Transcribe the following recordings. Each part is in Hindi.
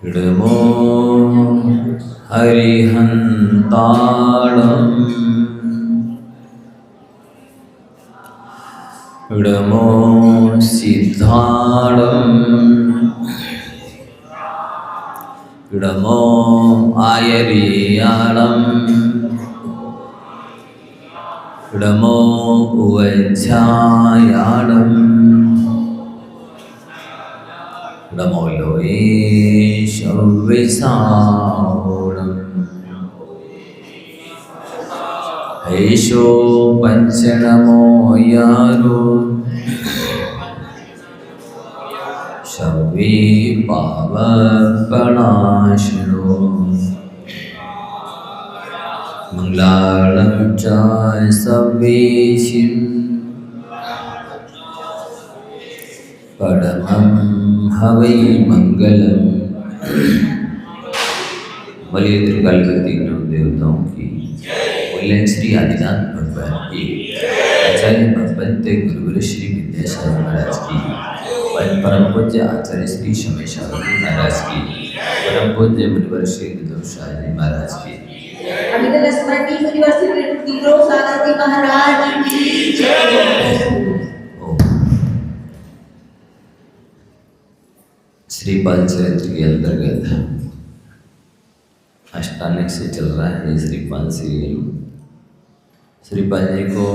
इडमो हरिहन्ताणम् इडमो सिद्धाणम् इडमो आयर्याणम् इडमो उवज्झायाणम् इडमो लोयेशव्यसावणम् ऐशो पंचनमो यारो शव्ये पावपणाशिनो मंगलालं च सव्येशिं परमं हवै मंगलम्। बोलिए त्रिकालपति देवताओं की, बोले श्री आदिनाथ भगवान की, आचार्य भगवंते गुरु श्री विद्यासागर महाराज की, परम पूज्य आचार्य श्री शमेशावती महाराज की, परम पूज्य मुनिवर श्री विदुषा जी महाराज की, महाराज की श्रीपाल चरित्र के अंतर्गत अष्टानक से चल रहा है श्रीपाल सीरियल। श्रीपाल जी को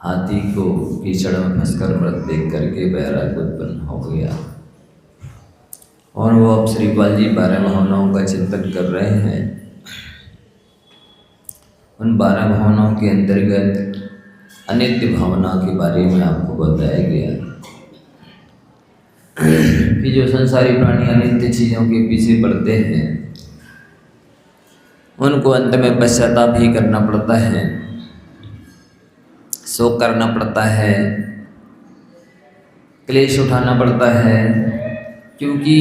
हाथी को कीचड़ में फंसकर मृत देख करके वैराग्य उत्पन्न हो गया और वो अब श्रीपाल जी 12 भावनाओं का चिंतन कर रहे हैं। उन 12 भावनाओं के अंतर्गत अनित्य भावना के बारे में आपको बताया गया कि जो संसारी प्राणी अनित्य चीज़ों के पीछे पड़ते हैं उनको अंत में पश्चाताप ही करना पड़ता है, शोक करना पड़ता है, क्लेश उठाना पड़ता है, क्योंकि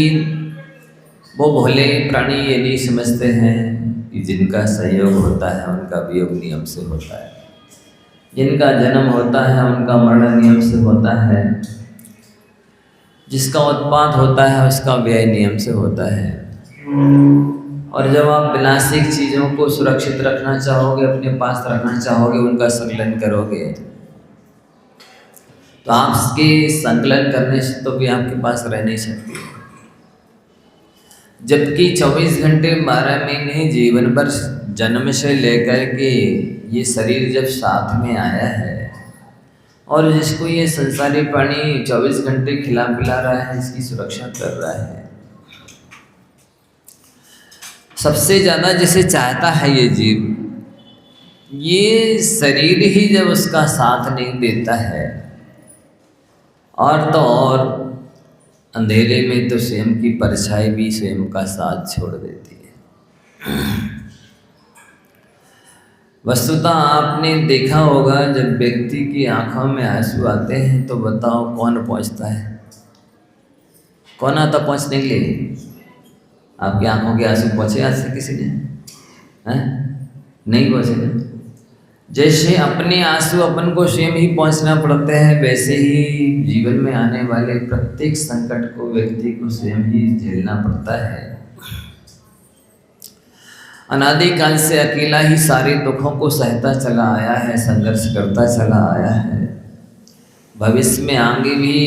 वो भोले प्राणी ये नहीं समझते हैं कि जिनका संयोग होता है उनका वियोग नियम से होता है, जिनका जन्म होता है उनका मरण नियम से होता है, जिसका उत्पाद होता है उसका व्यय नियम से होता है। और जब आप विनाशिक चीज़ों को सुरक्षित रखना चाहोगे, अपने पास रखना चाहोगे, उनका संकलन करोगे तो आप इसके संकलन करने से तो भी आपके पास रह नहीं सकते। जबकि 24 घंटे 12 महीने जीवन भर जन्म से लेकर के ये शरीर जब साथ में आया है और जिसको ये संसारी प्राणी 24 घंटे खिला पिला रहा है, इसकी सुरक्षा कर रहा है, सबसे ज़्यादा जिसे चाहता है ये जीव, ये शरीर ही जब उसका साथ नहीं देता है और तो और अंधेरे में तो स्वयं की परछाई भी स्वयं का साथ छोड़ देती है। वस्तुतः आपने देखा होगा जब व्यक्ति की आंखों में आंसू आते हैं तो बताओ कौन पहुंचता है, कौन आता पहुंचने के लिए? आपकी आंखों के आंसू पहुंचे आज से किसी ने? हैं? नहीं पहुंचे। जैसे अपने आंसू अपन को स्वयं ही पहुंचना पड़ते हैं, वैसे ही जीवन में आने वाले प्रत्येक संकट को व्यक्ति को स्वयं ही झेलना पड़ता है। अनादिकाल से अकेला ही सारे दुखों को सहता चला आया है, संघर्ष करता चला आया है। भविष्य में आगे भी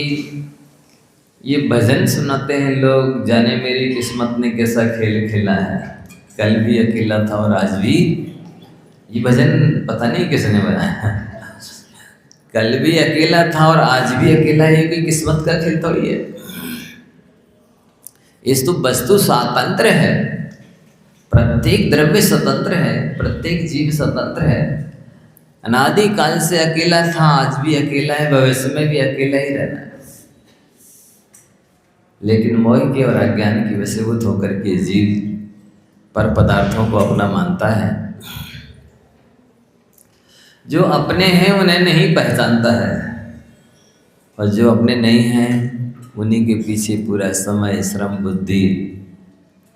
ये भजन सुनाते हैं लोग, जाने मेरी किस्मत ने कैसा खेल खेला है, कल भी अकेला था और आज भी। ये भजन पता नहीं किसने बनाया, कल भी अकेला था और आज भी अकेला है, कोई किस्मत का खेल थोड़ी है। इस तो वस्तु स्वतंत्र है, प्रत्येक द्रव्य स्वतंत्र है, प्रत्येक जीव स्वतंत्र है। अनादिकाल से अकेला था, आज भी अकेला है, भविष्य में भी अकेला ही रहना है। लेकिन मोह के और अज्ञान की वशीभूत होकर के जीव पर पदार्थों को अपना मानता है। जो अपने हैं उन्हें नहीं पहचानता है और जो अपने नहीं हैं उन्हीं के पीछे पूरा समय, श्रम, बुद्धि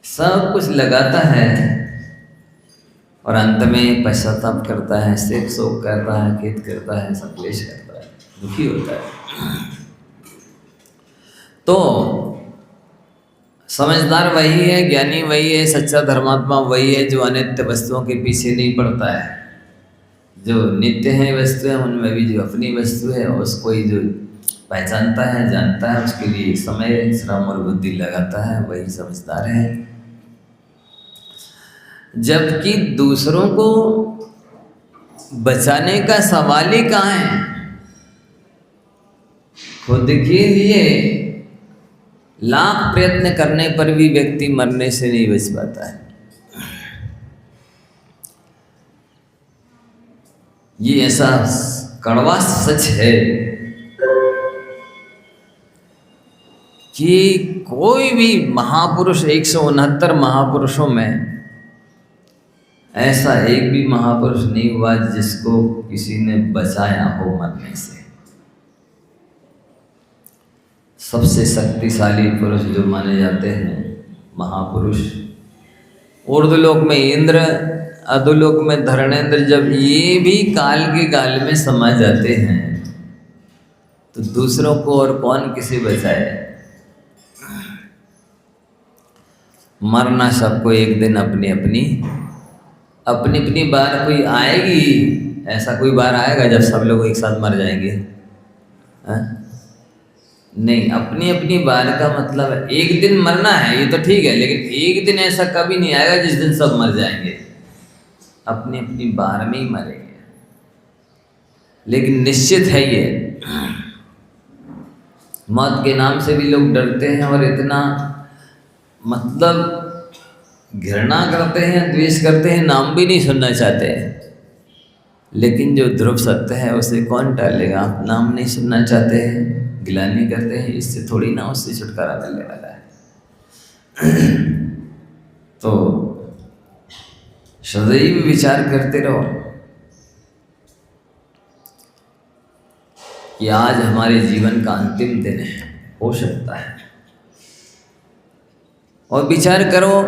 सब कुछ लगाता है और अंत में पश्चाताप करता है, सिर्फ शोक कर रहा है, खेद करता है, संक्लेश करता है, दुखी होता है। तो समझदार वही है, ज्ञानी वही है, सच्चा धर्मात्मा वही है जो अनित्य वस्तुओं के पीछे नहीं पड़ता है। जो नित्य है वस्तु है उनमें भी जो अपनी वस्तु है उसको ही जो पहचानता है, जानता है, उसके लिए समय, श्रम और बुद्धि लगाता है, वही समझदार है। जबकि दूसरों को बचाने का सवाल ही कहाँ है, खुद के लिए लाख प्रयत्न करने पर भी व्यक्ति मरने से नहीं बच पाता है। ये ऐसा कड़वा सच है कि कोई भी महापुरुष, 169 महापुरुषों में ऐसा एक भी महापुरुष नहीं हुआ जिसको किसी ने बचाया हो मरने से। सबसे शक्तिशाली पुरुष जो माने जाते हैं महापुरुष, ऊर्ध्वलोक में इंद्र, अधोलोक में धरणेंद्र, जब ये भी काल के गाल में समा जाते हैं तो दूसरों को और कौन किसे बचाए। मरना सबको एक दिन अपनी अपनी बार कोई आएगी। ऐसा कोई बार आएगा जब सब लोग एक साथ मर जाएंगे? नहीं, अपनी अपनी बार का मतलब है एक दिन मरना है, ये तो ठीक है, लेकिन एक दिन ऐसा कभी नहीं आएगा जिस दिन सब मर जाएंगे। अपनी अपनी बार में ही मरेंगे। लेकिन निश्चित है ये, मौत के नाम से भी लोग डरते हैं और इतना मतलब घृणा करते हैं, द्वेष करते हैं, नाम भी नहीं सुनना चाहते हैं। लेकिन जो ध्रुव सत्य है उसे कौन टालेगा। आप नाम नहीं सुनना चाहते हैं, गिलानी करते हैं, इससे थोड़ी ना उससे छुटकारा मिलने वाला है। तो सदैव विचार करते रहो कि आज हमारे जीवन का अंतिम दिन है, हो सकता है, और विचार करो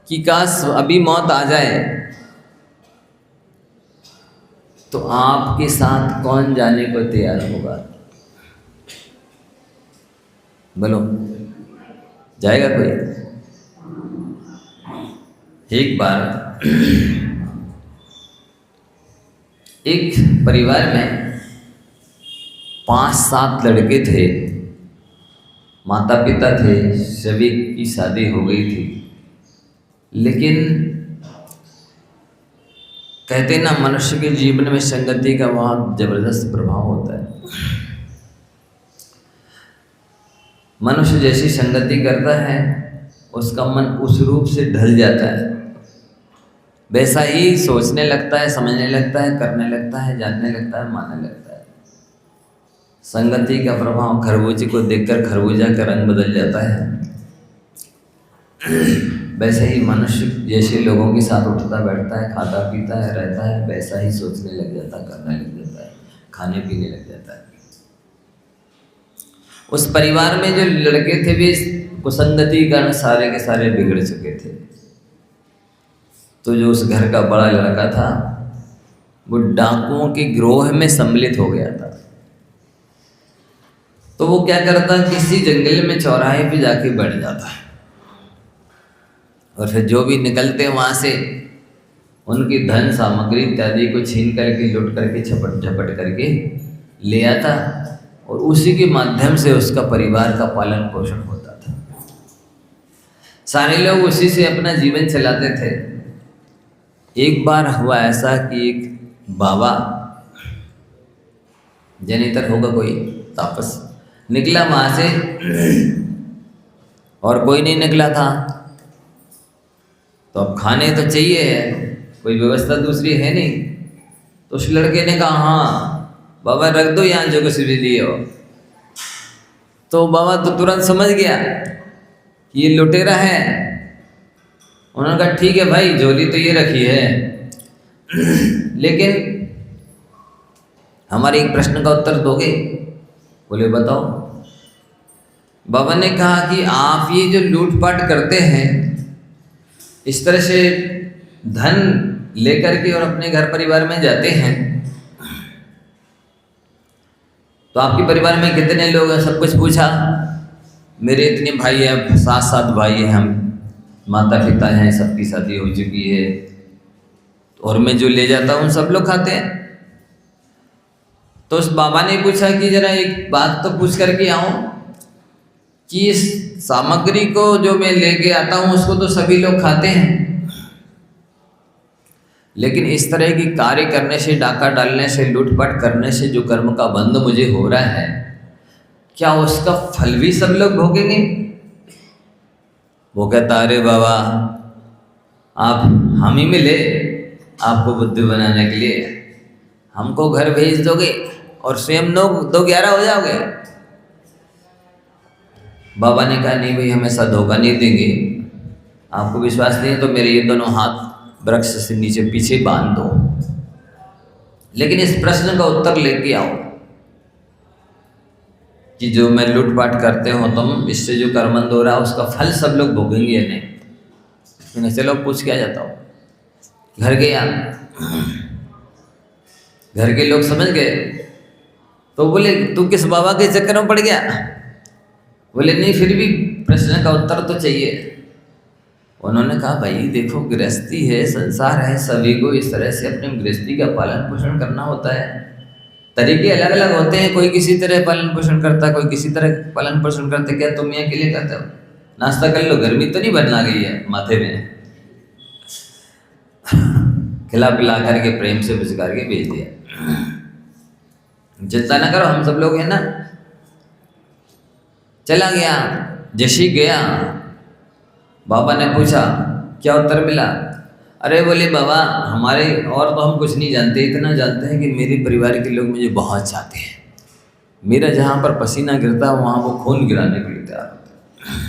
कि काश अभी मौत आ जाए तो आपके साथ कौन जाने को तैयार होगा? बोलो, जाएगा कोई? एक बार एक परिवार में 5-7 लड़के थे, माता पिता थे, सभी की शादी हो गई थी। लेकिन कहते ना, मनुष्य के जीवन में संगति का बहुत जबरदस्त प्रभाव होता है। मनुष्य जैसी संगति करता है उसका मन उस रूप से ढल जाता है, वैसा ही सोचने लगता है, समझने लगता है, करने लगता है, जानने लगता है, मानने लगता है। संगति का प्रभाव, खरबूजे को देखकर खरबूजा का रंग बदल जाता है, वैसे ही मनुष्य जैसे लोगों के साथ उठता बैठता है, खाता पीता है, रहता है, वैसा ही सोचने लग जाता है, करने लग जाता है, खाने पीने लग जाता है। उस परिवार में जो लड़के थे वे कुसंगति के कारण सारे के सारे बिगड़ चुके थे। तो जो उस घर का बड़ा लड़का था वो डाकुओं के गिरोह में सम्मिलित हो गया था। तो वो क्या करता, किसी जंगल में चौराहे पे जाके बैठ जाता है और फिर जो भी निकलते वहाँ से उनकी धन सामग्री इत्यादि को छीन करके, लूट करके, झपट झपट करके ले आता और उसी के माध्यम से उसका परिवार का पालन पोषण होता था। सारे लोग उसी से अपना जीवन चलाते थे। एक बार हुआ ऐसा कि एक बाबा, जनितर होगा कोई तापस, निकला वहाँ से और कोई नहीं निकला था। तो अब खाने तो चाहिए, कोई व्यवस्था दूसरी है नहीं। तो उस लड़के ने कहा, हाँ बाबा रख दो यहाँ जो कुछ भी लिए हो। तो बाबा तो तुरंत समझ गया कि ये लुटेरा है। उन्होंने कहा ठीक है भाई, झोली तो ये रखी है, लेकिन हमारे एक प्रश्न का उत्तर दोगे? बोले बताओ। बाबा ने कहा कि आप ये जो लूटपाट करते हैं, इस तरह से धन लेकर के और अपने घर परिवार में जाते हैं, तो आपके परिवार में कितने लोग हैं? सब कुछ पूछा। मेरे इतने भाई हैं, 7 भाई हैं हम, माता पिता हैं, सबकी शादी हो चुकी है, और मैं जो ले जाता हूँ सब लोग खाते हैं। तो उस बाबा ने पूछा कि जरा एक बात तो पूछ करके आऊँ कि इस सामग्री को जो मैं लेके आता हूँ उसको तो सभी लोग खाते हैं, लेकिन इस तरह की कार्य करने से, डाका डालने से, लूटपाट करने से जो कर्म का बंध मुझे हो रहा है, क्या उसका फल भी सब लोग भोगेंगे? वो कहता, अरे बाबा आप हम ही मिले आपको बुद्धि बनाने के लिए, हमको घर भेज दोगे और स्वयं 9-2-11 हो जाओगे। बाबा ने कहा, नहीं भाई, हम ऐसा धोखा नहीं देंगे। आपको विश्वास नहीं है तो मेरे ये दोनों हाथ वृक्ष से नीचे पीछे बांध दो, लेकिन इस प्रश्न का उत्तर लेके आओ कि जो मैं लूटपाट करते हो तुम, इससे जो कर्मंद हो रहा है उसका फल सब लोग भोगेंगे या नहीं? मैंने चलो पूछ के आ जाता हूँ। घर गया, घर के लोग समझ गए तो बोले, तू किस बाबा के चक्कर में पड़ गया? बोले नहीं, फिर भी प्रश्न का उत्तर तो चाहिए। उन्होंने कहा, भाई देखो, गृहस्थी है, संसार है, सभी को इस तरह से अपने गृहस्थी का पालन पोषण करना होता है। तरीके अलग अलग होते हैं, कोई किसी तरह पालन पोषण करता है, कोई किसी तरह पालन पोषण करते। क्या तुम यहाँ के लिए करते हो? नाश्ता कर लो, गर्मी तो नहीं बनना गई है माथे में। खिला पिला करके प्रेम से बुझकार के भेज दिया। चिंता ना करो, हम सब लोग हैं ना। चला गया, जैसे गया बाबा ने पूछा, क्या उत्तर मिला? अरे बोले, बाबा हमारे और तो हम कुछ नहीं जानते, इतना जानते हैं कि मेरे परिवार के लोग मुझे बहुत चाहते हैं, मेरा जहाँ पर पसीना गिरता है वहाँ वो खून गिराने के लिए तैयार होते हैं,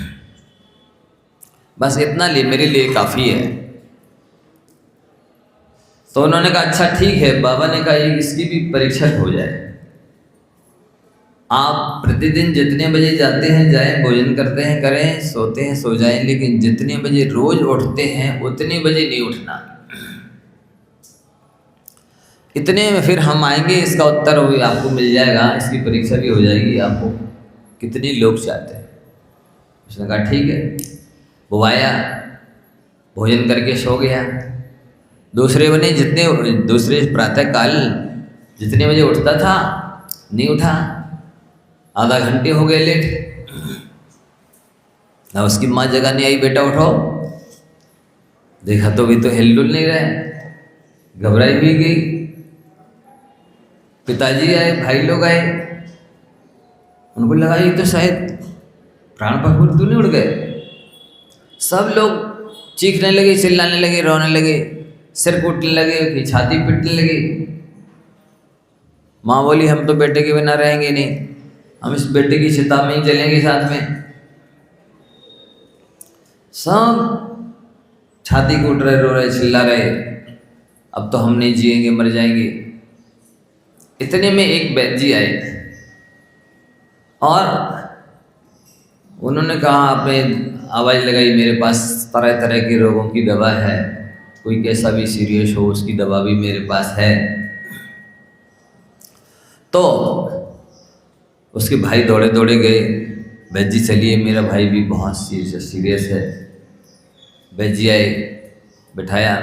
बस इतना मेरे लिए काफ़ी है। तो उन्होंने कहा, अच्छा ठीक है। बाबा ने कहा, इसकी भी परीक्षा हो जाए। आप प्रतिदिन जितने बजे जाते हैं जाएं, भोजन करते हैं करें, सोते हैं सो जाएं, लेकिन जितने बजे रोज उठते हैं उतने बजे नहीं उठना। इतने में फिर हम आएंगे, इसका उत्तर आपको मिल जाएगा, इसकी परीक्षा भी हो जाएगी, आपको कितने लोग चाहते हैं। उसने कहा ठीक है। वो आया, भोजन करके सो गया। दूसरे प्रातः काल जितने बजे उठता था नहीं उठा, आधा घंटे हो गए लेट। ना उसकी माँ जगह नहीं आई, बेटा उठो। देखा तो भी तो हिलडुल नहीं रहे, घबराई भी गई। पिताजी आए, भाई लोग आए, उनको लगा ये तो शायद प्राण पखुर तो नहीं उड़ गए। सब लोग चीखने लगे, चिल्लाने लगे, रोने लगे, सिर कूटने लगे, फिर छाती पीटने लगे। माँ बोली, हम तो बेटे के बिना रहेंगे नहीं, हम इस बेटे की चिता में ही चलेंगे साथ में। सब छाती कूट रहे, रो रहे, चिल्ला रहे, अब तो हम नहीं जिएंगे, मर जाएंगे। इतने में एक वैद्य जी आए और उन्होंने कहा, आपने आवाज़ लगाई, मेरे पास तरह तरह के रोगों की दवा है, कोई कैसा भी सीरियस हो उसकी दवा भी मेरे पास है। तो उसके भाई दौड़े दौड़े गए, वैद्य जी चलिए, मेरा भाई भी बहुत सीरियस है। वैद्य जी आए, बिठाया,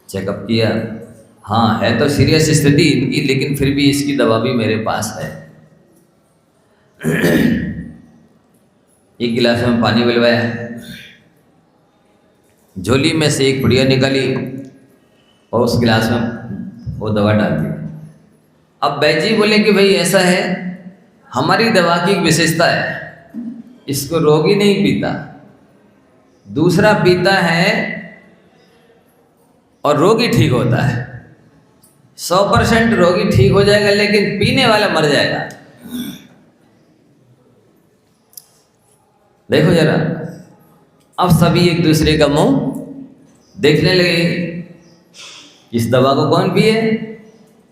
चेकअप किया, हाँ है तो सीरियस स्थिति इनकी, लेकिन फिर भी इसकी दवा भी मेरे पास है। एक गिलास में पानी पिलवाया, झोली में से एक पुड़िया निकाली और उस गिलास में वो दवा डाल दी। अब वैद्य जी बोले कि भाई ऐसा है, हमारी दवा की एक विशेषता है, इसको रोगी नहीं पीता, दूसरा पीता है और रोगी ठीक होता है। 100% रोगी ठीक हो जाएगा, लेकिन पीने वाला मर जाएगा। देखो जरा, अब सभी एक दूसरे का मुंह देखने लगे, इस दवा को कौन पिए,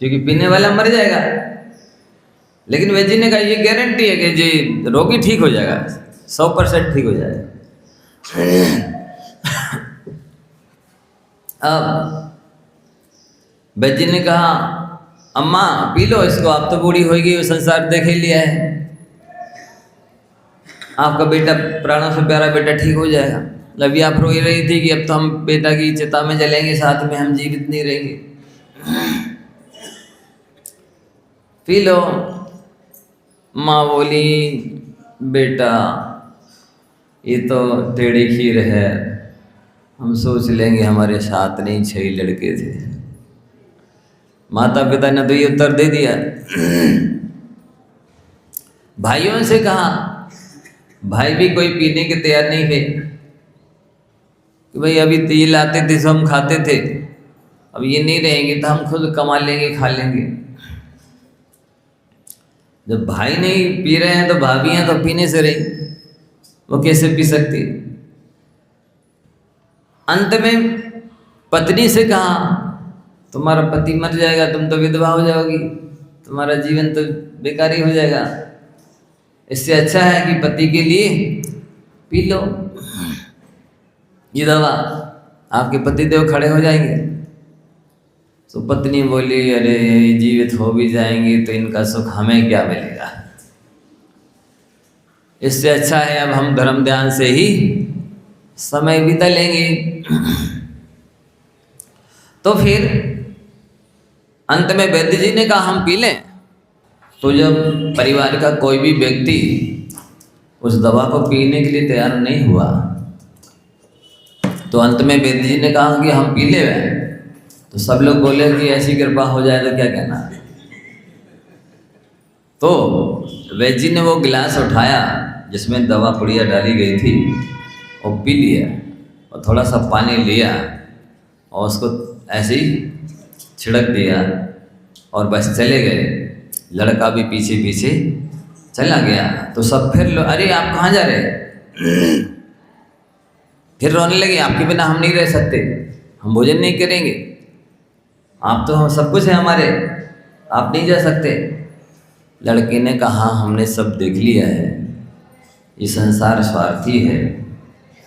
क्योंकि पीने वाला मर जाएगा। लेकिन वैद्य ने कहा, ये गारंटी है कि जी रोगी ठीक हो जाएगा, 100% ठीक हो जाएगा। अब वैद्य ने कहा, अम्मा पी लो इसको, आप तो बूढ़ी हो गई, संसार देख ही लिया है, आपका बेटा, प्राणों से प्यारा बेटा ठीक हो जाएगा। अभी आप रो रही थी कि अब तो हम बेटा की चिता में जलेंगे, साथ में हम जीवित नहीं रहेंगे। P low. माँ बोली, बेटा ये तो टेढ़ी खीर है, हम सोच लेंगे हमारे साथ नहीं 6 लड़के थे। माता पिता ने तो ये उत्तर दे दिया। भाइयों से कहा, भाई भी कोई पीने के तैयार नहीं थे कि भाई अभी ये लाते थे तो हम खाते थे, अब ये नहीं रहेंगे तो हम खुद कमा लेंगे, खा लेंगे। जब भाई नहीं पी रहे हैं तो भाभियां तो पीने से रही, वो कैसे पी सकती। अंत में पत्नी से कहा, तुम्हारा पति मर जाएगा, तुम तो विधवा हो जाओगी, तुम्हारा जीवन तो बेकार ही हो जाएगा। इससे अच्छा है कि पति के लिए पी लो ये दवा, आपके पतिदेव खड़े हो जाएंगे। तो पत्नी बोली, अरे जीवित हो भी जाएंगे तो इनका सुख हमें क्या मिलेगा, इससे अच्छा है अब हम धर्म ध्यान से ही समय बिता लेंगे। तो फिर अंत में वैद्य जी ने कहा, हम पी लें। तो जब परिवार का कोई भी व्यक्ति उस दवा को पीने के लिए तैयार नहीं हुआ, तो अंत में वैद्य जी ने कहा कि हम पी ले। तो सब लोग बोले कि ऐसी कृपा हो जाए तो क्या कहना। तो वैद्य जी ने वो गिलास उठाया जिसमें दवा पुड़िया डाली गई थी और पी लिया, और थोड़ा सा पानी लिया और उसको ऐसे ही छिड़क दिया और बस चले गए। लड़का भी पीछे पीछे चला गया। तो सब फिर अरे आप कहाँ जा रहे, फिर रोने लगे, आपके बिना हम नहीं रह सकते, हम भोजन नहीं करेंगे, आप तो सब कुछ है हमारे, आप नहीं जा सकते। लड़के ने कहा, हमने सब देख लिया है, ये संसार स्वार्थी है।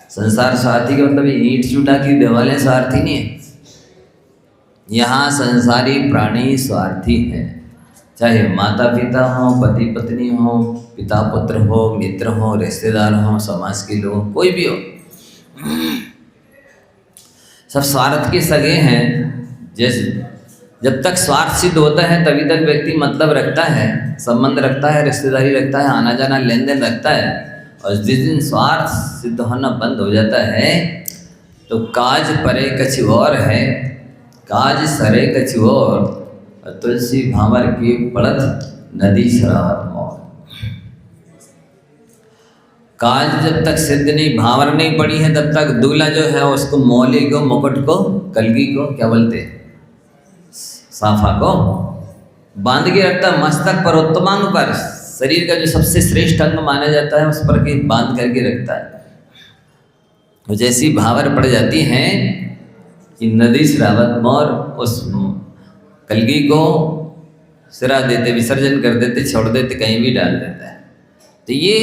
संसार स्वार्थी का मतलब ईंट चूटा की दीवारें स्वार्थी नहीं है, यहाँ संसारी प्राणी स्वार्थी है। चाहे माता पिता हो, पति पत्नी हो, पिता पुत्र हो, मित्र हो, रिश्तेदार हो, समाज के लोग, कोई भी हो, सब स्वार्थ के सगे हैं। जैसे जब तक स्वार्थ सिद्ध होता है तभी तक व्यक्ति मतलब रखता है, संबंध रखता है, रिश्तेदारी रखता है, आना जाना लेन देन रखता है। और जिस दिन स्वार्थ सिद्ध होना बंद हो जाता है तो काज परे कछु और है, काज सरे कछु और, तुलसी भांवर की पड़त नदी शराबत मौत। काज जब तक सिद्ध नहीं, भांवर नहीं पड़ी है, तब तक दूल्हा जो है उसको मौली को, मुकुट को, कलगी को क्या बोलते हैं, साफा को बांध के रखता है मस्तक पर, उत्तमांग पर, शरीर का जो सबसे श्रेष्ठ अंग माना जाता है उस पर के बांध करके रखता है। तो जैसी भावर पड़ जाती हैं कि नदी शराबत मोर, उस कलगी को सिरा देते, विसर्जन कर देते, छोड़ देते, कहीं भी डाल देता है। तो ये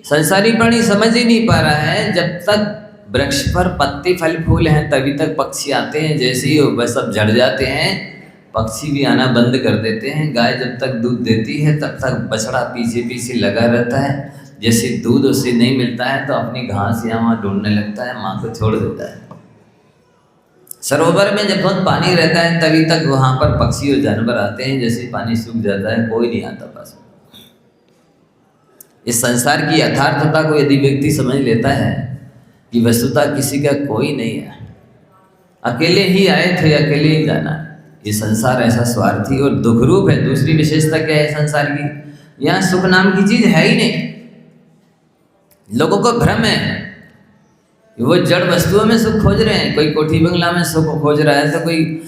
संसारी प्राणी समझ ही नहीं पा रहा है। जब तक वृक्ष पर पत्ते फल फूल हैं तभी तक पक्षी आते हैं, जैसे ही वह सब झड़ जाते हैं पक्षी भी आना बंद कर देते हैं। गाय जब तक दूध देती है तब तक बछड़ा पीछे पीछे लगा रहता है, जैसे दूध उसे नहीं मिलता है तो अपनी घास यहाँ वहाँ ढूंढने लगता है, माँ को छोड़ देता है। सरोवर में जब बहुत पानी रहता है तभी तक वहाँ पर पक्षी और जानवर आते हैं, जैसे पानी सूख जाता है कोई नहीं आता पास। इस संसार की यथार्थता को यदि व्यक्ति समझ लेता है कि वस्तुतः किसी का कोई नहीं है, अकेले ही आए थे, अकेले ही जाना है। ये संसार ऐसा स्वार्थी और दुख रूप है। दूसरी विशेषता क्या है संसार की, यहाँ सुख नाम की चीज है ही नहीं। लोगों को भ्रम है, वो जड़ वस्तुओं में सुख खोज रहे हैं। कोई कोठी बंगला में सुख खोज रहा है, तो कोई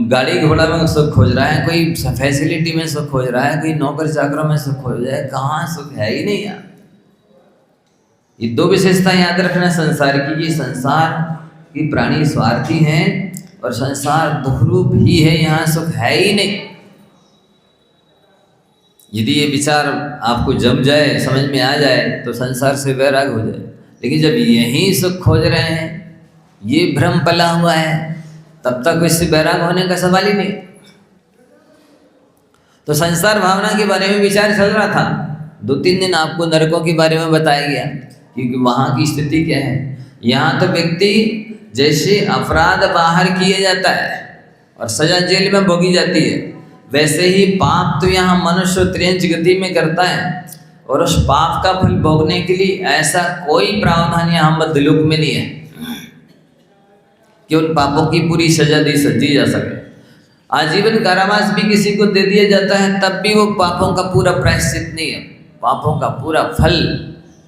गाड़ी घोड़ा में सुख खोज रहा है, कोई फैसिलिटी में सुख खोज रहा है, कोई नौकर चाकरों में सुख खोज रहा है। कहाँ सुख है ही नहीं यार। ये दो विशेषता याद रखना संसार की। ये संसार की प्राणी स्वार्थी हैं और संसार दुखरूप ही है, यहाँ सुख है ही नहीं। यदि ये विचार आपको जम जाए, समझ में आ जाए, तो संसार से वैराग हो जाए। लेकिन जब यही सुख खोज रहे हैं, ये भ्रम पला हुआ है, तब तक इससे वैराग होने का सवाल ही नहीं। तो संसार भावना के बारे में विचार चल रहा था 2-3 दिन आपको नरकों के बारे में बताया गया, क्योंकि वहाँ की स्थिति क्या है। यहाँ तो व्यक्ति जैसे अपराध बाहर किया जाता है और सजा जेल में भोगी जाती है, वैसे ही पाप तो यहाँ मनुष्य त्रियंच गति में करता है, और उस पाप का फल भोगने के लिए ऐसा कोई प्रावधान यहाँ मध्यलोक में नहीं है कि उन पापों की पूरी सजा दी जा सके। आजीवन कारावास भी किसी को दे दिया जाता है, तब भी वो पापों का पूरा प्रायश्चित नहीं है। पापों का पूरा फल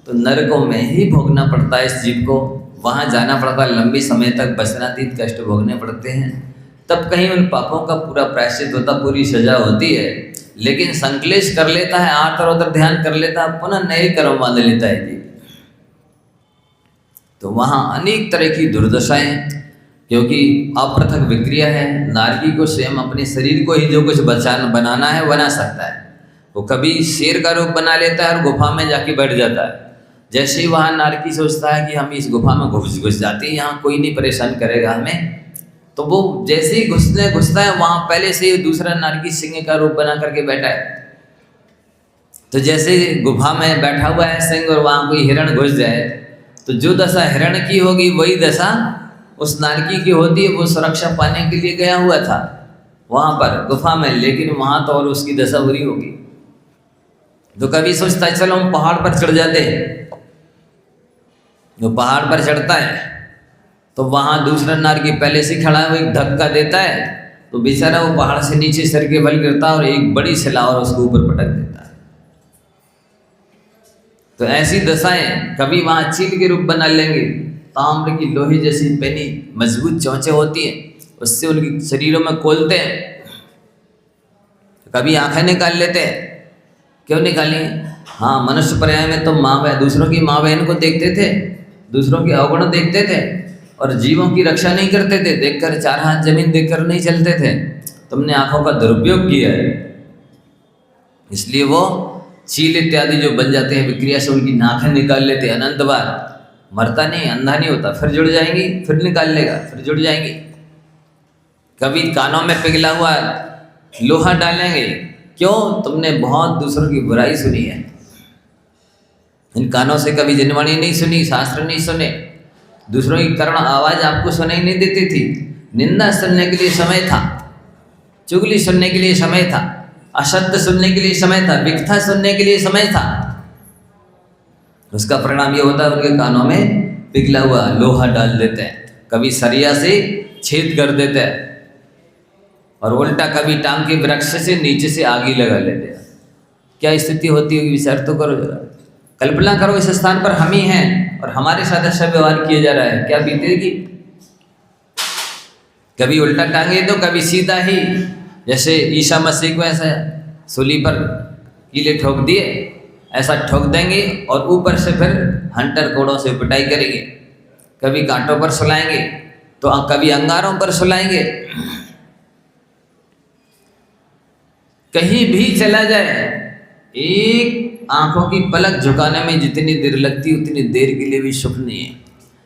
तो नरकों में ही भोगना पड़ता है इस जीव को, वहाँ जाना पड़ता है, लंबी समय तक वचनातीत कष्ट भोगने पड़ते हैं, तब कहीं उन पापों का पूरा प्रायश्चित होता, पूरी सजा होती है। लेकिन संक्लेश कर लेता है, आतर उधर ध्यान कर लेता है, पुनः नए कर्म बांध लेता है जी। तो वहाँ अनेक तरह की दुर्दशाएं, क्योंकि अपृथक विक्रिया है। नारकी को स्वयं अपने शरीर को ही जो कुछ बनाना है बना सकता है। वो कभी शेर का रूप बना लेता है और गुफा में जाके बैठ जाता है। जैसे ही वहाँ नारकी सोचता है कि हम इस गुफा में घुस जाते हैं, यहाँ कोई नहीं परेशान करेगा हमें, तो वो जैसे ही घुसता है वहाँ पहले से ही दूसरा नारकी सिंह का रूप बना करके बैठा है। तो जैसे गुफा में बैठा हुआ है सिंह और वहाँ कोई हिरण घुस जाए, तो जो दशा हिरण की होगी वही दशा उस नारकी की होती है। वो सुरक्षा पाने के लिए गया हुआ था वहाँ पर गुफा में, लेकिन वहाँ तो और उसकी दशा बुरी होगी। तो कभी सोचता है चलो हम पहाड़ पर चढ़ जाते हैं, जो पहाड़ पर चढ़ता है तो वहाँ दूसरा नारकी पहले से खड़ा है, वो एक धक्का देता है तो बेचारा वो पहाड़ से नीचे सर के बल गिरता है और एक बड़ी शिला और उसको ऊपर पटक देता है। तो ऐसी दशाएं कभी वहाँ चील के रूप बना लेंगे, ताम्र की लोहे जैसी पैनी मजबूत चोंचे होती हैं, उससे उनके शरीरों में खोलते हैं। कभी आंखें निकाल लेते हैं। क्यों निकाली? हाँ, मनुष्य पर्याय में तो दूसरों की माँ बहन को देखते थे, दूसरों के अवगुण देखते थे और जीवों की रक्षा नहीं करते थे। देखकर 4 हाथ जमीन देखकर नहीं चलते थे। तुमने आंखों का दुरुपयोग किया है, इसलिए वो चील इत्यादि जो बन जाते हैं विक्रिया से, उनकी नाखें निकाल लेते हैं अनंत बार। मरता नहीं, अंधा नहीं होता, फिर जुड़ जाएंगी, फिर निकाल लेगा, फिर जुड़ जाएंगी। कभी कानों में पिघला हुआ लोहा डालेंगे। क्यों? तुमने बहुत दूसरों की बुराई सुनी है। इन कानों से कभी जनवाणी नहीं सुनी, शास्त्र नहीं सुने, दूसरों की करुण आवाज़ आपको सुनाई नहीं देती थी। निंदा सुनने के लिए समय था, चुगली सुनने के लिए समय था, असत्य सुनने के लिए समय था, मिथ्या सुनने के लिए समय था। उसका परिणाम ये होता है उनके कानों में पिघला हुआ लोहा डाल देते हैं, कभी सरिया से छेद कर देते हैं और उल्टा कभी टांग के वृक्ष से नीचे से आग लगा लेते हैं। क्या स्थिति होती होगी, विचार तो करो जरा। कल्पना करो इस स्थान पर हम ही हैं और हमारे साथ ऐसा व्यवहार किया जा रहा है, क्या बीतेगी। कभी उल्टा टांगे तो कभी सीधा ही, जैसे ईसा मसीह को ऐसा सूली पर कीले ठोक दिए, ऐसा ठोक देंगे और ऊपर से फिर हंटर कोड़ों से पिटाई करेंगे। कभी कांटों पर सुलाएंगे तो कभी अंगारों पर सुलाएंगे। कहीं भी चला जाए, एक आंखों की पलक झुकाने में जितनी देर लगती उतनी देर के लिए भी सुख नहीं है।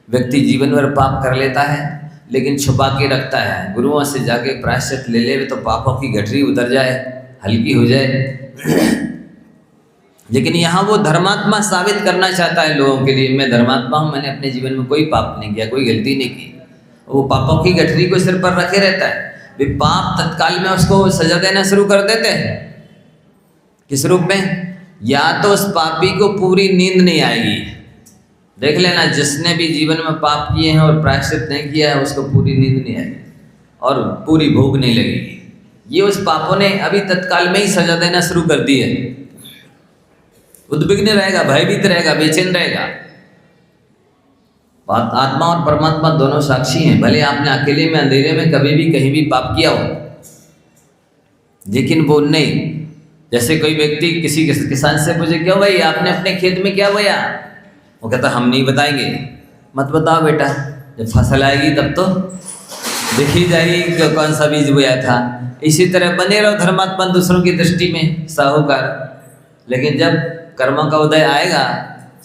व्यक्ति जीवन भर पाप कर लेता है लेकिन छुपा के रखता है। गुरुओं से जाके प्रायश्चित ले ले तो पापों की गठरी उतर जाए, हल्की हो जाए। लेकिन यहाँ वो धर्मात्मा साबित करना चाहता है लोगों के लिए, मैं धर्मात्मा हूँ, मैंने अपने जीवन में कोई पाप नहीं किया, कोई गलती नहीं की। वो पापों की गठरी को सिर पर रखे रहता है। वे पाप तत्काल में उसको सजा देना शुरू कर देते हैं। किस रूप में? या तो उस पापी को पूरी नींद नहीं आएगी। देख लेना, जिसने भी जीवन में पाप किए हैं और प्रायश्चित नहीं किया है उसको पूरी नींद नहीं आएगी और पूरी भूख नहीं लगेगी। ये उस पापों ने अभी तत्काल में ही सजा देना शुरू कर दी है। उद्विग्न रहेगा, भयभीत रहेगा, बेचैन रहेगा। आत्मा और परमात्मा दोनों साक्षी हैं। भले आपने अकेले में अंधेरे में कभी भी कहीं भी पाप किया हो, लेकिन वो नहीं। जैसे कोई व्यक्ति किसी किसान से पूछे, क्यों भाई आपने अपने खेत में क्या बोया? वो कहता हम नहीं बताएंगे। मत बताओ बेटा, जब फसल आएगी तब तो दिख ही जाएगी कि कौन सा बीज बोया था। इसी तरह बने रहो धर्मात्मा दूसरों की दृष्टि में साहूकार, लेकिन जब कर्मों का उदय आएगा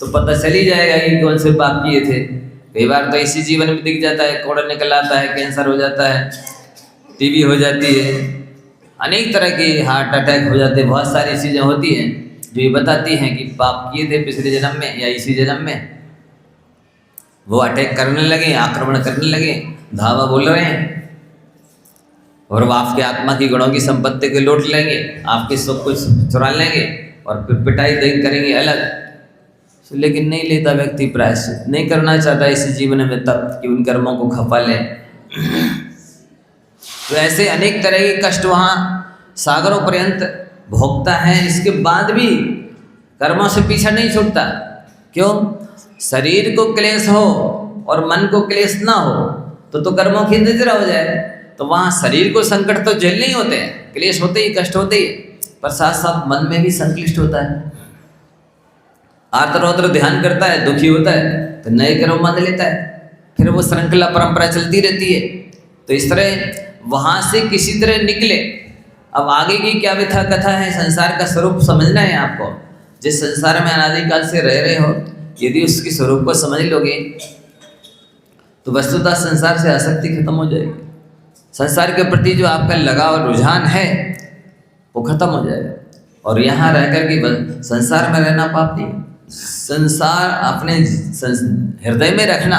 तो पता चल ही जाएगा कि कौन से पाप किए थे। कई बार तो इसी जीवन में दिख जाता है, कोड़ा निकल आता है, कैंसर हो जाता है, टीबी हो जाती है, अनेक तरह की हार्ट अटैक हो जाते हैं, बहुत सारी चीज़ें होती हैं। जो ये बताती हैं कि पाप किए थे पिछले जन्म में या इसी जन्म में, वो अटैक करने लगे, आक्रमण करने लगे, धावा बोल रहे हैं, और वो आपके आत्मा की गुणों की संपत्ति को लूट लेंगे, आपके सब कुछ चुरा लेंगे और फिर पिटाई देख करेंगे अलग। लेकिन नहीं लेता व्यक्ति प्रायश्चित, नहीं करना चाहता इसी जीवन में तब कि उन कर्मों को खपा ले। तो ऐसे अनेक तरह के कष्ट वहाँ सागरों पर्यंत भोगता है, इसके बाद भी कर्मों से पीछा नहीं छूटता। क्यों? शरीर को क्लेश हो और मन को क्लेश ना हो तो कर्मों की निद्रा हो जाए। तो वहाँ शरीर को संकट तो झेलने ही होते हैं, क्लेश होते ही, कष्ट होते ही, पर साथ साथ मन में भी संक्लिष्ट होता है, आर्द्र ध्यान करता है, दुखी होता है तो नए कर्म मान लेता है, फिर वो श्रृंखला परंपरा चलती रहती है। तो इस तरह वहाँ से किसी तरह निकले। अब आगे की क्या व्यथा कथा है, संसार का स्वरूप समझना है आपको। जिस संसार में अनादिकाल से रह रहे हो, यदि उसके स्वरूप को समझ लोगे तो वस्तुतः संसार से आसक्ति खत्म हो जाएगी। संसार के प्रति जो आपका लगाव और रुझान है वो खत्म हो जाएगा। और यहाँ रह कर के संसार में रहना पाप नहीं, संसार अपने हृदय में रखना,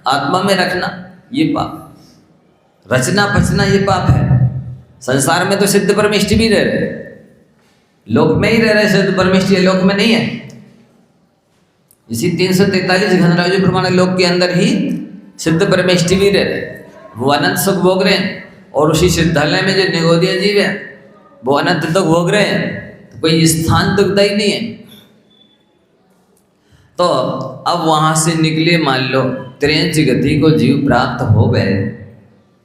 आत्मा में रखना, ये पाप। रचना पचना ये पाप है। संसार में तो सिद्ध परमेष्टि भी रह रहे, लोक में ही रह रहे, सिद्ध परमेष्टि लोक में नहीं है। इसी 343 घनराज्य प्रमाण लोक के अंदर ही सिद्ध परमेष्टि भी रह रहे, वो अनंत सुख भोग रहे हैं। और उसी सिद्धालय में जो निगोदिया जीव है वो अनंत दुख भोग रहे हैं, तो कोई स्थान दुखदा ही नहीं है। तो अब वहाँ से निकले, मान लो त्रेंच गति को जीव प्राप्त हो गए,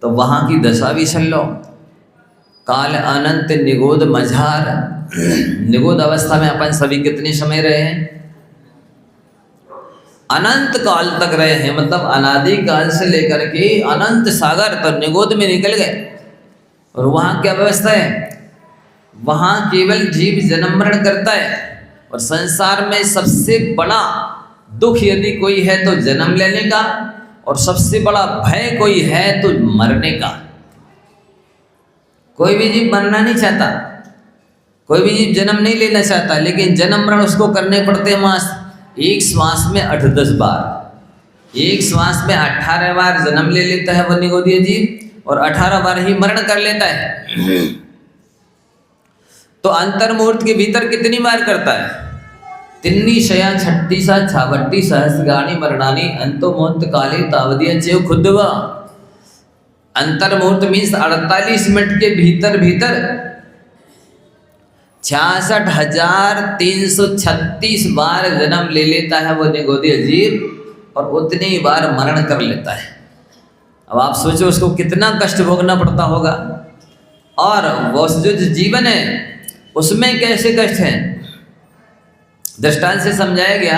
तो वहाँ की दशा भी सुन लो। काल अनंत निगोद मझार, निगोद अवस्था में अपन सभी कितने समय रहे हैं? अनंत काल तक रहे हैं, मतलब अनादि काल से लेकर के अनंत सागर तो निगोद में निकल गए। और वहाँ क्या व्यवस्था है? वहाँ केवल जीव जन्म मरण करता है, और संसार में सबसे बड़ा दुख यदि कोई है तो जन्म लेने का, और सबसे बड़ा भय कोई है तो मरने का। कोई भी जीव मरना नहीं चाहता, कोई भी जीव जन्म नहीं लेना चाहता, लेकिन जन्म मरण उसको करने पड़ते हैं। मास एक श्वास में 8-10 बार, एक श्वास में 18 बार जन्म ले लेता है वो निगोदीय जीव, और 18 बार ही मरण कर लेता है। तो अंतर्मुहूर्त के भीतर कितनी बार करता है? तिन्नी शया छट्टीसा छावट्टी सहस्रगाणी मरणानी अंतो मुहूर्त काले तावदिया चेव खुदवा। अंतर्मुहूर्त मीन्स 48 मिनट के भीतर भीतर 66,336 बार जन्म ले लेता है वो निगोदीय जीव, और उतनी बार मरण कर लेता है। अब आप सोचो उसको कितना कष्ट भोगना पड़ता होगा, और वो जो जीवन है उसमें कैसे कष्ट है। दृष्टांत से समझाया गया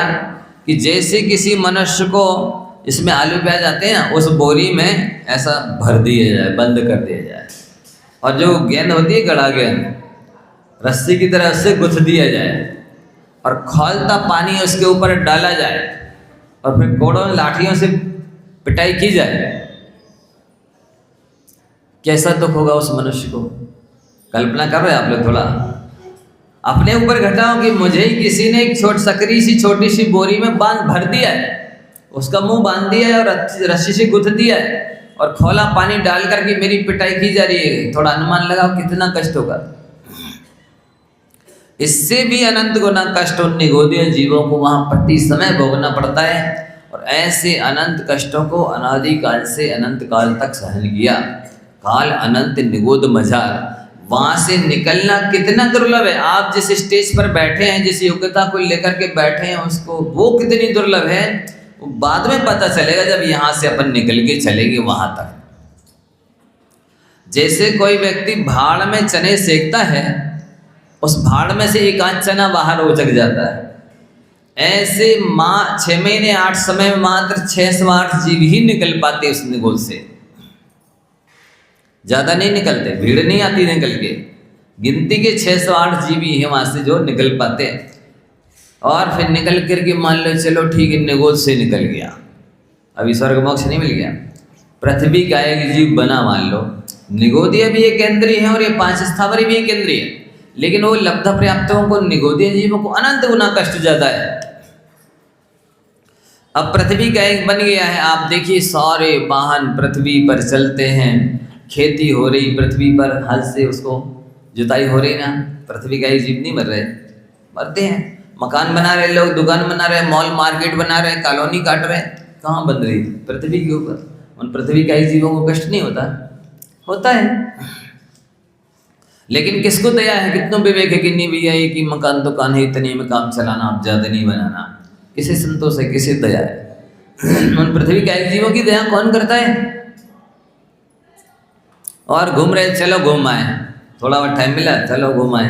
कि जैसे किसी मनुष्य को, इसमें आलू प्याज आते हैं ना, उस बोरी में ऐसा भर दिया जाए, बंद कर दिया जाए, और जो गेंद होती है गड़ा गेंद, रस्सी की तरह से गुथ दिया जाए, और खौलता पानी उसके ऊपर डाला जाए, और फिर कोड़ों लाठियों से पिटाई की जाए। कैसा दुख होगा उस मनुष्य को? कल्पना कर रहे हैं आप लोग? थोड़ा अपने ऊपर घटाओ कि मुझे ही किसी ने एक सकरी सी छोटी सी बोरी में बांध भर दिया है, उसका मुंह बांध दिया है और रस्सी से गुथ दिया है, और खौला पानी डाल करके मेरी पिटाई की जा रही है। थोड़ा अनुमान लगाओ कितना कष्ट होगा। इससे भी अनंत गुना कष्ट उन निगोदीय जीवों को वहाँ प्रति समय भोगना पड़ता है। और ऐसे अनंत कष्टों को अनादि काल से अनंत काल तक सहन किया। काल अनंत निगोद मझार, वहाँ से निकलना कितना दुर्लभ है। आप जिस स्टेज पर बैठे हैं, जिस योग्यता को लेकर के बैठे हैं, उसको वो कितनी दुर्लभ है वो बाद में पता चलेगा जब यहाँ से अपन निकल के चलेंगे वहाँ तक। जैसे कोई व्यक्ति भाड़ में चने सेकता है, उस भाड़ में से एक आध चना बाहर उचक जाता है। ऐसे 6 महीने 8 समय में मात्र 6 से 8 जीव ही निकल पाते उस निगोद से, ज़्यादा नहीं निकलते, भीड़ नहीं आती निकल के। गिनती के 6 से 8 जीव ही हैं वहाँ से जो निकल पाते हैं। और फिर निकल करके मान लो चलो ठीक है निगोद से निकल गया, अभी स्वर्ग मोक्ष नहीं मिल गया, पृथ्वी का एक जीव बना मान लो। निगोदीय भी एक केंद्रीय है और ये 5 स्थावरी भी एक केंद्रीय है, लेकिन वो लब्ध पर्याप्तों को निगोदीय जीवों को अनंत गुना कष्ट ज़्यादा है। अब पृथ्वी का एक बन गया है, आप देखिए सारे वाहन पृथ्वी पर चलते हैं, खेती हो रही पृथ्वी पर, हल से उसको जुताई हो रही ना, पृथ्वी का एक जीव नहीं मर रहे, मरते हैं। मकान बना रहे लोग, दुकान बना रहे, मॉल मार्केट बना रहे, कॉलोनी काट रहे, कहाँ बन रही? पृथ्वी के ऊपर। उन पृथ्वी का एक जीवों को कष्ट नहीं होता? होता है। लेकिन किसको दया है, कितनों विवेक है कि नहीं भैया एक ही मकान दुकान है, इतने में काम चलाना, आप ज़्यादा नहीं बनाना, किसे संतोष है, किसे दया है? उन पृथ्वी का एक जीवों की दया कौन करता है? और घूम रहे, चलो घूम आए, थोड़ा बहुत टाइम मिला, चलो घूम आए।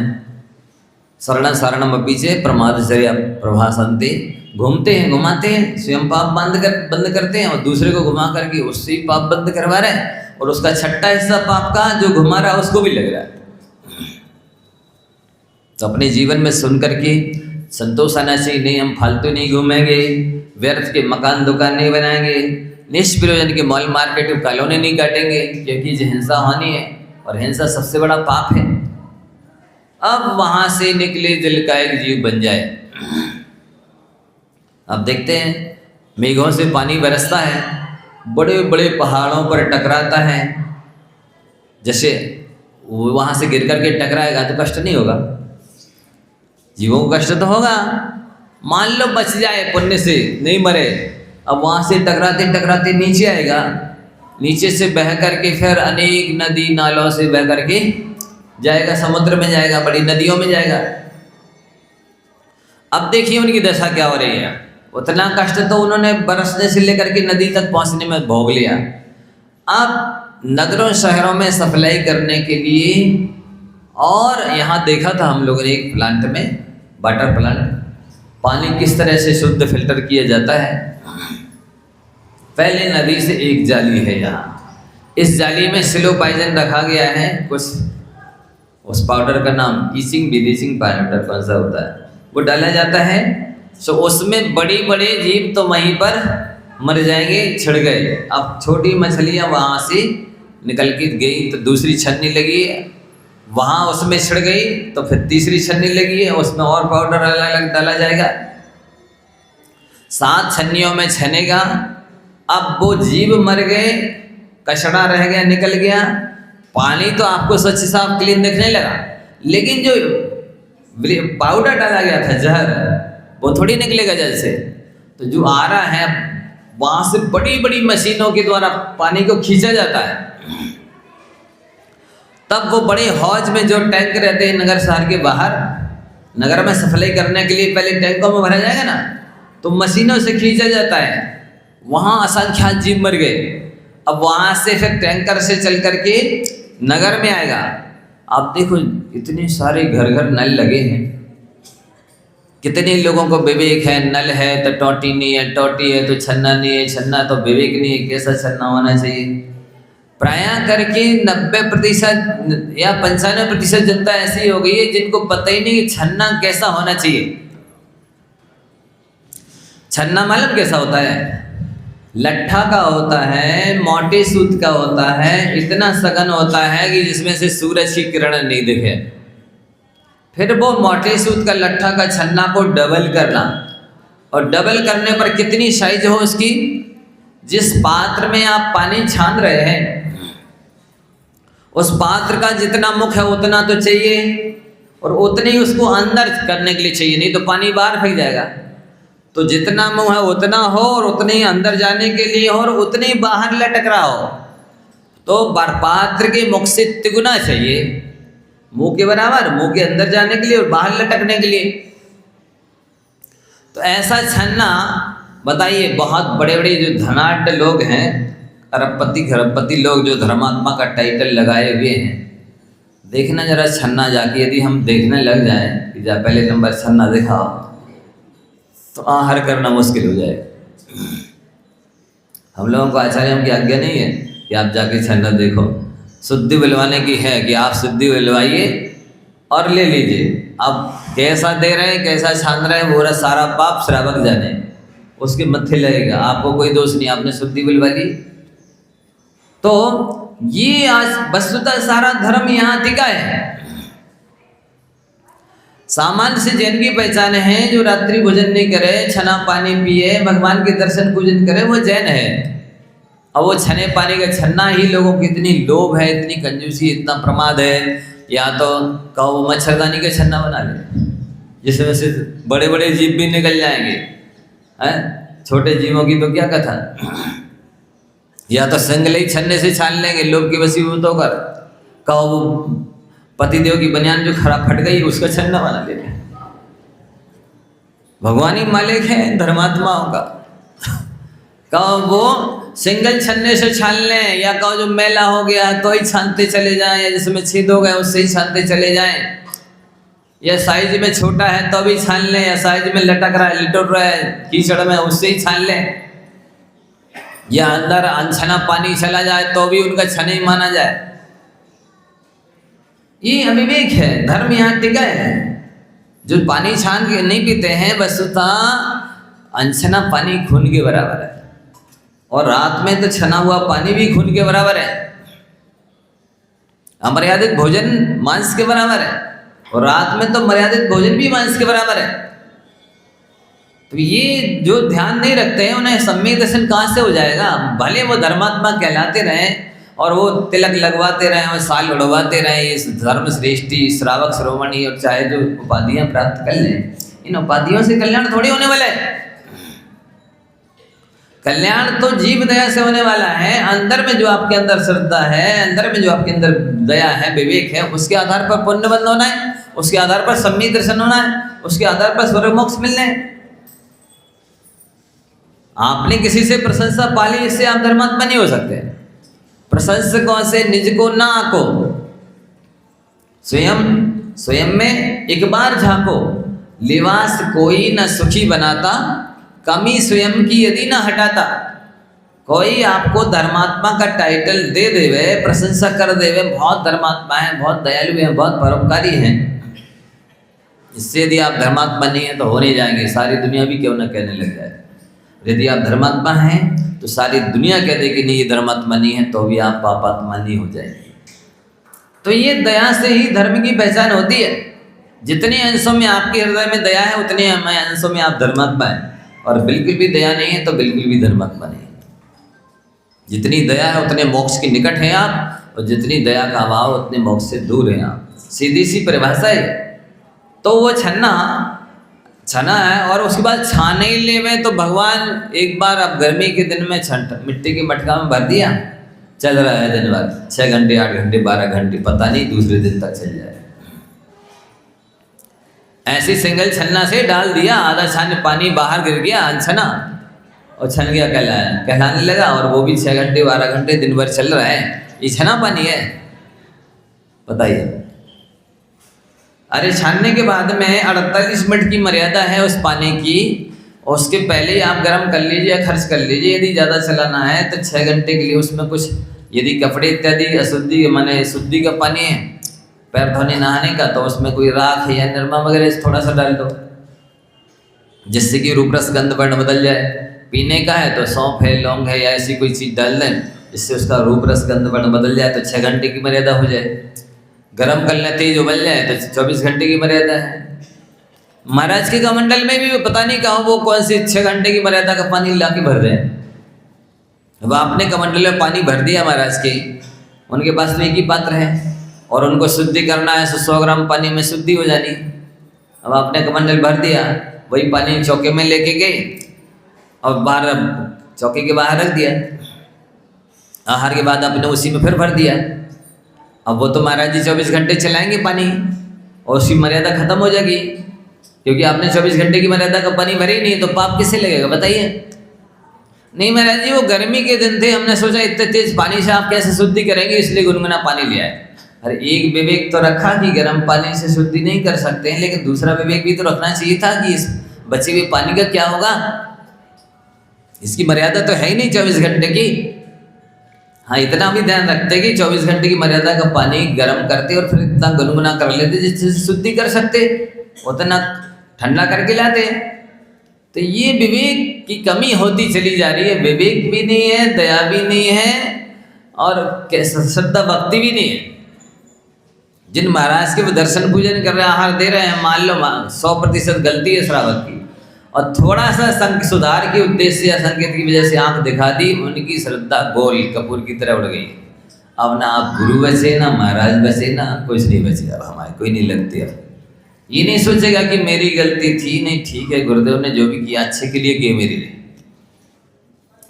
शरण शरणम पीछे प्रमादचर्या प्रभासंते, घूमते हैं, घुमाते हैं, स्वयं पाप बंद करते हैं और दूसरे को घुमा करके उससे ही पाप बंद करवा रहे हैं, और उसका छठा हिस्सा पाप का जो घुमा रहा है उसको भी लग रहा है। तो अपने जीवन में सुन करके संतोष आना चाहिए, नहीं हम फालतू नहीं घूमेंगे, व्यर्थ के मकान दुकान नहीं बनाएंगे, निष्प्रयोजन के मॉल मार्केट कॉलोनी नहीं काटेंगे, क्योंकि जो हिंसा हानि है और हिंसा सबसे बड़ा पाप है। अब वहां से निकले दिल का एक जीव बन जाए। अब देखते हैं मेघों से पानी बरसता है, बड़े बड़े पहाड़ों पर टकराता है, जैसे वहां से गिर करके टकराएगा तो कष्ट नहीं होगा? जीवों को कष्ट तो होगा। मान लो बच जाए पुण्य से, नहीं मरे, अब वहां से टकराते टकराते नीचे आएगा, नीचे से बह करके फिर अनेक नदी नालों से बह करके जाएगा, समुद्र में जाएगा, बड़ी नदियों में जाएगा। अब देखिए उनकी दशा क्या हो रही है। उतना कष्ट तो उन्होंने बरसने से लेकर के नदी तक पहुंचने में भोग लिया। अब नगरों शहरों में सप्लाई करने के लिए, और यहाँ देखा था हम लोगों ने एक प्लांट में, वाटर प्लांट, पानी किस तरह से शुद्ध फिल्टर किया जाता है। पहले नदी से एक जाली है यहाँ, इस जाली में सिलोपाइजन रखा गया है, कुछ उस पाउडर का नाम ईचिंग ब्लीचिंग पाउडर कौन सा होता है, वो डाला जाता है। सो उसमें बड़ी बड़े जीव तो वहीं पर मर जाएंगे, छिड़ गए। अब छोटी मछलियाँ वहाँ से निकल के गई तो दूसरी छन्नी लगी है, वहाँ उसमें छिड़ गई तो फिर तीसरी छन्नी लगी है, उसमें और पाउडर अलग डाला जाएगा, 7 छन्नियों में छनेगा। अब वो जीव मर गए, कचड़ा रह गया, निकल गया, पानी तो आपको स्वच्छ साफ क्लीन दिखने लगा, लेकिन जो पाउडर डाला गया था जहर, वो थोड़ी निकलेगा जल से। तो जो आ रहा है वहाँ से बड़ी बड़ी मशीनों के द्वारा पानी को खींचा जाता है। तब वो बड़े हौज में जो टैंक रहते हैं नगर शहर के बाहर, नगर में सप्लाई करने के लिए पहले टैंकों में भरा जाएगा ना, तो मशीनों से खींचा जाता है। वहाँ असंख्यात जीव मर गए। अब वहाँ से फिर टैंकर से चल करके नगर में आएगा। आप देखो इतने सारे घर घर नल लगे हैं, कितने लोगों को विवेक है, नल है तो टोटी नहीं है, टोटी है तो छन्ना नहीं है, छन्ना तो विवेक नहीं है, कैसा छन्ना होना चाहिए। प्राय करके 90% या 95% जनता ऐसी हो गई है जिनको पता ही नहीं कि छन्ना कैसा होना चाहिए। छन्ना मालूम कैसा होता है? लट्ठा का होता है, मोटे सूत का होता है, इतना सघन होता है कि जिसमें से सूरज की किरण नहीं दिखे। फिर वो मोटे सूत का लट्ठा का छन्ना को डबल करना, और डबल करने पर कितनी साइज हो उसकी, जिस पात्र में आप पानी छान रहे हैं उस पात्र का जितना मुख है उतना तो चाहिए, और उतने ही उसको अंदर करने के लिए चाहिए, नहीं तो पानी बाहर फेंक जाएगा। तो जितना मुंह है उतना हो, और उतने ही अंदर जाने के लिए हो, और उतने ही बाहर लटक रहा हो। तो पात्र के मुख से तिगुना चाहिए, मुंह के बराबर, मुंह के अंदर जाने के लिए और बाहर लटकने के लिए। तो ऐसा छन्ना बताइए, बहुत बड़े बड़े जो धनाढ्य लोग हैं, अरबपति खरबपति लोग जो धर्मात्मा का टाइटल लगाए हुए हैं, देखना जरा छन्ना जाके, यदि हम देखने लग जाएं कि जा पहले नंबर छन्ना दिखाओ, तो आहार करना मुश्किल हो जाएगा। हम लोगों को आचार्यों की आज्ञा नहीं है कि आप जाके छन्ना देखो, शुद्धि बुलवाने की है कि आप शुद्धि बुलवाइए और ले लीजिए। अब कैसा दे रहे हैं, कैसा छान रहे हैं, वो सारा पाप श्रावक जाने, उसके मत्थे लगेगा, आपको कोई दोष नहीं, आपने शुद्धि बुलवा ली। तो ये आज वस्तुतः सारा धर्म यहाँ टिका है। सामान्य से जैन की पहचान है जो रात्रि भोजन नहीं करे, छना पानी पिए, भगवान के दर्शन पूजन करे, वो जैन है। और वो छने पानी का छन्ना ही लोगों की इतनी लोभ है, इतनी कंजूसी, इतना प्रमाद है, या तो कहो वो मच्छरदानी का छन्ना बना ले जिसमें से बड़े बड़े जीव भी निकल जाएंगे, हैं? छोटे जीवों की तो क्या कथा। या तो संगले छन्ने से छान लेंगे लोभ की वसीभूत होकर, कहो वो पतिदेव की बनियान जो खराब फट गई उसका छन्ना बना लेते। भगवान ही मालिक है धर्मात्माओं का। कहो वो सिंगल छन्ने से छान लें, या कहो जो मैला हो गया तो ही छानते चले जाएं, या जिसमें छेद हो गया उससे ही छानते चले जाएं, या साइज में छोटा है तो भी छान लें, या साइज में लटक रहा है लिटोट रहा है कीचड़ में उससे ही छान लें, या अंदर अनछना पानी चला जाए तो भी उनका छने ही माना जाए। ये अविवेक है। धर्म यहाँ टिका है। जो पानी छान के नहीं पीते हैं वस्तुतः अनछना पानी खून के बराबर है, और रात में तो छना हुआ पानी भी खून के बराबर है। अमर्यादित भोजन मांस के बराबर है, और रात में तो मर्यादित भोजन भी मांस के बराबर है। तो ये जो ध्यान नहीं रखते हैं उन्हें सम्यक दर्शन कहाँ से हो जाएगा। भले वो धर्मात्मा कहलाते रहें और वो तिलक लगवाते रहें और साल उड़वाते रहें, इस धर्म श्रेष्ठी, श्रावक श्रोमणी, और चाहे जो उपाधियां प्राप्त कर लें, इन उपाधियों से कल्याण थोड़ी होने वाला है। कल्याण तो जीव दया से होने वाला है। अंदर में जो आपके अंदर श्रद्धा है, अंदर में जो आपके अंदर दया है, विवेक है, उसके आधार पर पुण्य बंद होना है, उसके आधार पर सम्यक दर्शन होना है, उसके आधार पर स्वर्ग मोक्ष मिलने हैं। आपने किसी से प्रशंसा पाली, इससे आप धर्मात्मा नहीं हो सकते। प्रशंसकों से निज को ना आको, स्वयं में एक बार झांको। लिबास कोई न सुखी बनाता, कमी स्वयं की यदि न हटाता। कोई आपको धर्मात्मा का टाइटल दे देवे, प्रशंसा कर देवे, बहुत धर्मात्मा है, बहुत दयालु है, बहुत परोपकारी है, इससे यदि आप धर्मात्मा नहीं है तो हो नहीं जाएंगे। सारी दुनिया भी क्यों न कहने लग जाए। यदि आप धर्मात्मा हैं तो सारी दुनिया कह दे कि नहीं ये धर्मात्मा नहीं है, तो भी आप पापात्मा नहीं हो जाएंगे। तो ये दया से ही धर्म की पहचान होती है। जितने अंशों में आपके हृदय में दया है उतने अंशों में आप धर्मात्मा हैं, और बिल्कुल भी दया नहीं है तो बिल्कुल भी धर्मात्मा नहीं है। जितनी दया है उतने मोक्ष के निकट हैं आप, और जितनी दया का अभाव उतने मोक्ष से दूर हैं आप। सीधी सी परिभाषा है। तो वो छना है, और उसके बाद छाने ही लेवे तो भगवान एक बार अब गर्मी के दिन में मिट्टी के मटका में भर दिया, चल रहा है दिन भर, 6 घंटे 8 घंटे 12 घंटे, पता नहीं दूसरे दिन तक चल जाए। ऐसी सिंगल छन्ना से डाल दिया, आधा छान पानी बाहर गिर गया अनछना, और छन गया कहलाने लगा, और वो भी 6 घंटे 12 घंटे दिन भर चल रहा है। ये छना पानी है, बताइए। अरे छानने के बाद में 48 मिनट की मर्यादा है उस पानी की, और उसके पहले ही आप गर्म कर लीजिए, खर्च कर लीजिए। यदि ज़्यादा चलाना है तो 6 घंटे के लिए उसमें कुछ, यदि कपड़े इत्यादि अशुद्धि माने शुद्धि का पानी है, पैर धोने नहाने का, तो उसमें कोई राख या निरमा वगैरह थोड़ा सा डाल दो, जिससे कि रूप रस गंध वर्ण बदल जाए। पीने का है तो सौंफ है, लौंग है, या ऐसी कोई चीज़ डाल दें जिससे उसका रूप रस गंध वर्ण बदल जाए, तो 6 घंटे की मर्यादा हो जाए। गरम कर लेते ही जो बन जाए तो 24 घंटे की मर्यादा है। महाराज के कमंडल में भी पता नहीं कहाँ वो कौन सी 6 घंटे की मर्यादा का पानी ला के भर रहे हैं। अब आपने कमंडल में पानी भर दिया महाराज के, उनके पास में एक ही पात्र है, और उनको शुद्धि करना है, 100 ग्राम पानी में शुद्धि हो जानी। अब आपने कमंडल भर दिया, वही पानी चौके में लेके गए और बाहर चौके के बाहर रख दिया। आहार के बाद आपने उसी में फिर भर दिया। अब वो तो महाराज जी 24 घंटे चलाएंगे पानी, और उसकी मर्यादा खत्म हो जाएगी, क्योंकि आपने 24 घंटे की मर्यादा का पानी भरे ही नहीं, तो पाप किससे लगेगा बताइए। नहीं महाराज जी, वो गर्मी के दिन थे, हमने सोचा इतने तेज पानी से आप कैसे शुद्धि करेंगे, इसलिए गुनगुना पानी ले आए। अरे एक विवेक तो रखा कि गर्म पानी से शुद्धि नहीं कर सकते हैं, लेकिन दूसरा विवेक भी तो रखना चाहिए था कि इस बचे हुए पानी का क्या होगा। इसकी मर्यादा तो है ही नहीं 24 घंटे की। हाँ, इतना भी ध्यान रखते कि 24 घंटे की मर्यादा का पानी गर्म करते और फिर इतना गुनगुना कर लेते जिससे शुद्धि कर सकते, उतना ठंडा करके लाते। तो ये विवेक की कमी होती चली जा रही है। विवेक भी नहीं है, दया भी नहीं है, और श्रद्धा भक्ति भी नहीं है। जिन महाराज के वो दर्शन पूजन कर रहे हैं, आहार दे रहे हैं, मान लो 100% गलती है श्रावक की, और थोड़ा सा सुधार के उद्देश्य या संकेत की वजह से आंख दिखा दी, उनकी श्रद्धा गोल कपूर की तरह उड़ गई। अब ना आप गुरु बचे, ना महाराज बचे, ना कुछ नहीं बचे। अब हमारे कोई नहीं लगते। अब ये नहीं सोचेगा कि मेरी गलती थी, नहीं ठीक है गुरुदेव ने जो भी किया अच्छे के लिए किया मेरे लिए,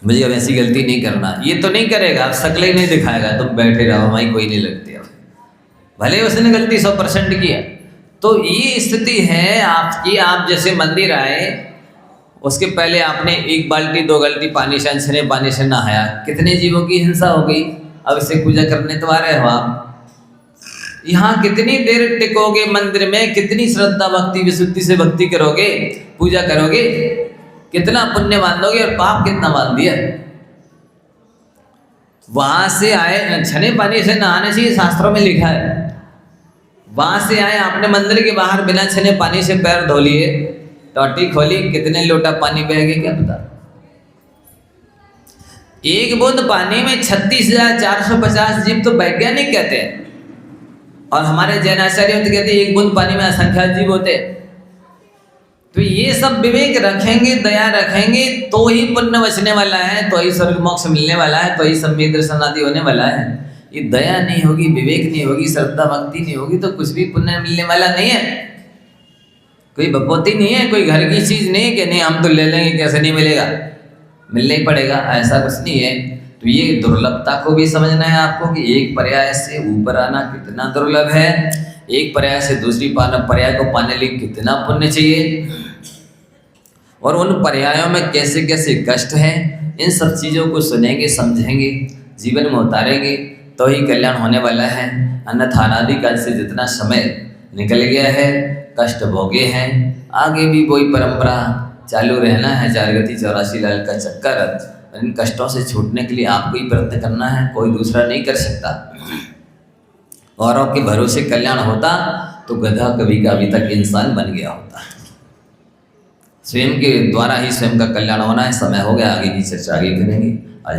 मुझे अब ऐसी गलती नहीं करना, ये तो नहीं करेगा। अब शक्ल ही नहीं दिखाएगा, तुम बैठे रहो, हमारी कोई नहीं लगती। अब भले उसने गलती 100% किया। तो ये स्थिति है आपकी। आप जैसे मंदिर आए, उसके पहले आपने 1 बाल्टी 2 बाल्टी पानी से, अनछने पानी से नहाया, कितने जीवों की हिंसा हो गई। अब इसे पूजा करने तो आ रहे हो आप, यहाँ कितनी देर टिकोगे मंदिर में, कितनी श्रद्धा भक्ति विशुद्धि से भक्ति करोगे, पूजा करोगे, कितना पुण्य बांधोगे और पाप कितना बांध दिया। वहां से आए, छने पानी से नहाने से शास्त्रों में लिखा है। वहां से आए, आपने मंदिर के बाहर बिना छने पानी से पैर धो लिए, टोटी खोली, कितने लोटा पानी बह गए क्या पता। 1 बूंद पानी में 36,450 जीव तो वैज्ञानिक कहते हैं, और हमारे जैनाचार्य तो कहते हैं 1 बूंद पानी में असंख्यात जीव होते। तो ये सब विवेक रखेंगे, दया रखेंगे, तो ही पुण्य बचने वाला है, तो ही स्वर्ग मोक्ष मिलने वाला है, तो ही सम्यक दर्शन आदि होने वाला है। ये दया नहीं होगी, विवेक नहीं होगी, श्रद्धा भक्ति नहीं होगी, तो कुछ भी पुण्य मिलने वाला नहीं है। कोई बपोती नहीं है, कोई घर की चीज नहीं है कि नहीं हम तो ले लेंगे, कैसे नहीं मिलेगा, मिलना ही पड़ेगा, ऐसा कुछ नहीं है। तो ये दुर्लभता को भी समझना है आपको कि एक पर्याय से ऊपर आना कितना दुर्लभ है, एक पर्याय से दूसरी पर्याय को पाने लिए कितना पुण्य चाहिए, और उन पर्यायों में कैसे कैसे कष्ट है। इन सब चीज़ों को सुनेंगे, समझेंगे, जीवन में उतारेंगे तो ही कल्याण होने वाला है। अन्यथा अनादिकाल से जितना समय निकल गया है, कष्ट भोगे हैं, आगे भी वही परंपरा चालू रहना है। 4 गति 84 लाल का चक्कर। इन कष्टों से छूटने के लिए आपको ही प्रयत्न करना है, कोई दूसरा नहीं कर सकता। औरों के भरोसे कल्याण होता तो गधा कभी का अभी तक इंसान बन गया होता। स्वयं के द्वारा ही स्वयं का कल्याण होना है। समय हो गया, आगे की चर्चा आगे करेंगे। आज